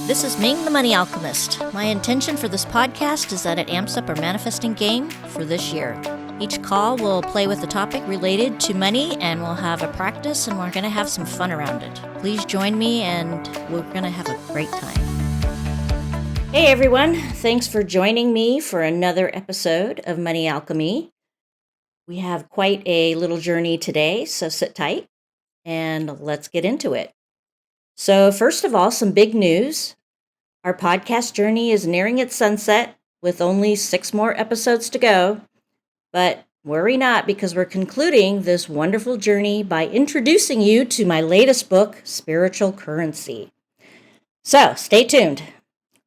This is Ming the Money Alchemist. My intention for this podcast is that it amps up our manifesting game for this year. Each call will play with a topic related to money, and we'll have a practice, and we're going to have some fun around it. Please join me, and we're going to have a great time. Hey everyone, thanks for joining me for another episode of Money Alchemy. We have quite a little journey today, so sit tight and let's get into it. So first of all, some big news. Our podcast journey is nearing its sunset with only 6 more episodes to go. But worry not, because we're concluding this wonderful journey by introducing you to my latest book, Spiritual Currency. So stay tuned.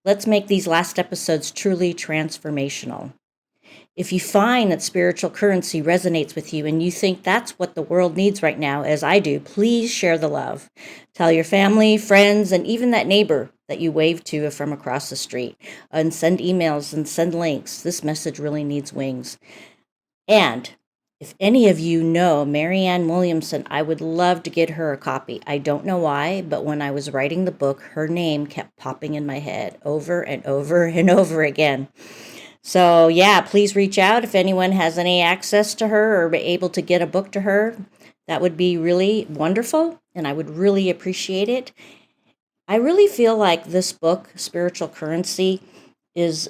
Let's make these last episodes truly transformational. If you find that spiritual currency resonates with you and you think that's what the world needs right now, as I do, please share the love. Tell your family, friends, and even that neighbor that you wave to from across the street. And send emails and send links. This message really needs wings. And if any of you know Marianne Williamson, I would love to get her a copy. I don't know why, but when I was writing the book, her name kept popping in my head over and over and over again. So yeah, please reach out if anyone has any access to her or be able to get a book to her. That would be really wonderful, and I would really appreciate it. I really feel like this book, Spiritual Currency, it's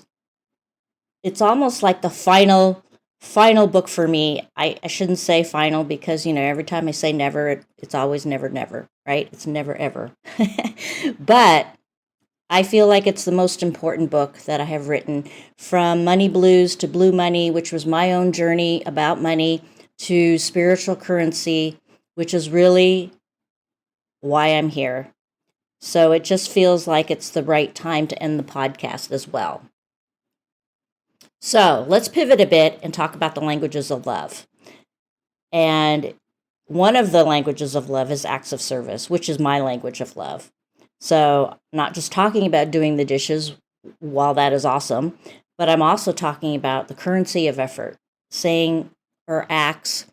almost like the final book for me. I shouldn't say final because, every time I say never, it's always never, never, right? It's never, ever. But I feel like it's the most important book that I have written, from Money Blues to Blue Money, which was my own journey about money, to Spiritual Currency, which is really why I'm here. So it just feels like it's the right time to end the podcast as well. So let's pivot a bit and talk about the languages of love. And one of the languages of love is acts of service, which is my language of love. So not just talking about doing the dishes, while that is awesome, but I'm also talking about the currency of effort, saying or acts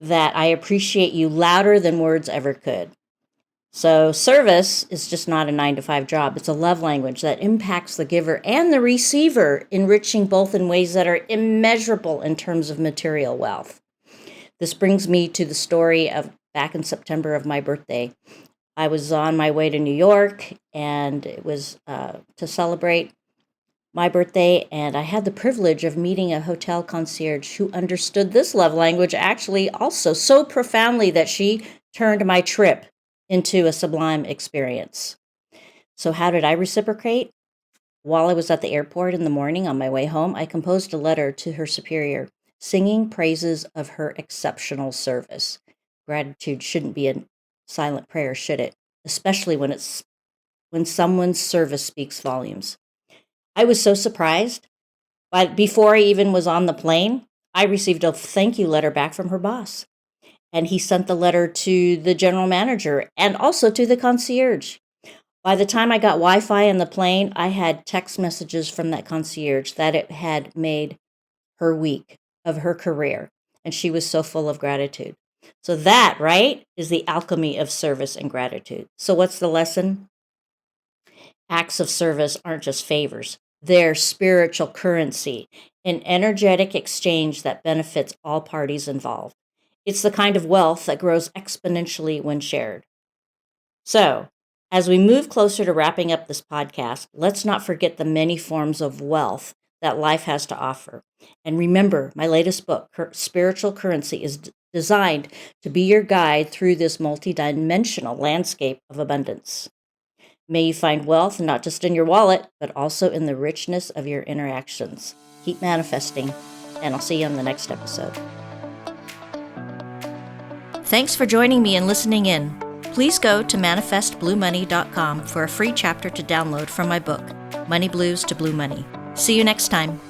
that I appreciate you louder than words ever could. So service is just not a 9-to-5 job. It's a love language that impacts the giver and the receiver, enriching both in ways that are immeasurable in terms of material wealth. This brings me to the story of back in September of my birthday. I was on my way to New York, and it was to celebrate my birthday, and I had the privilege of meeting a hotel concierge who understood this love language actually also so profoundly that she turned my trip into a sublime experience. So how did I reciprocate? While I was at the airport in the morning on my way home, I composed a letter to her superior, singing praises of her exceptional service. Gratitude shouldn't be a silent prayer, should it? Especially when someone's service speaks volumes. I was so surprised, but before I even was on the plane, I received a thank you letter back from her boss. And he sent the letter to the general manager and also to the concierge. By the time I got Wi-Fi in the plane, I had text messages from that concierge that it had made her week of her career. And she was so full of gratitude. So that, right, is the alchemy of service and gratitude. So what's the lesson? Acts of service aren't just favors. They're spiritual currency, an energetic exchange that benefits all parties involved. It's the kind of wealth that grows exponentially when shared. So, as we move closer to wrapping up this podcast, let's not forget the many forms of wealth that life has to offer. And remember, my latest book, Spiritual Currency, is designed to be your guide through this multidimensional landscape of abundance. May you find wealth not just in your wallet, but also in the richness of your interactions. Keep manifesting, and I'll see you on the next episode. Thanks for joining me and listening in. Please go to manifestbluemoney.com for a free chapter to download from my book, Money Blues to Blue Money. See you next time.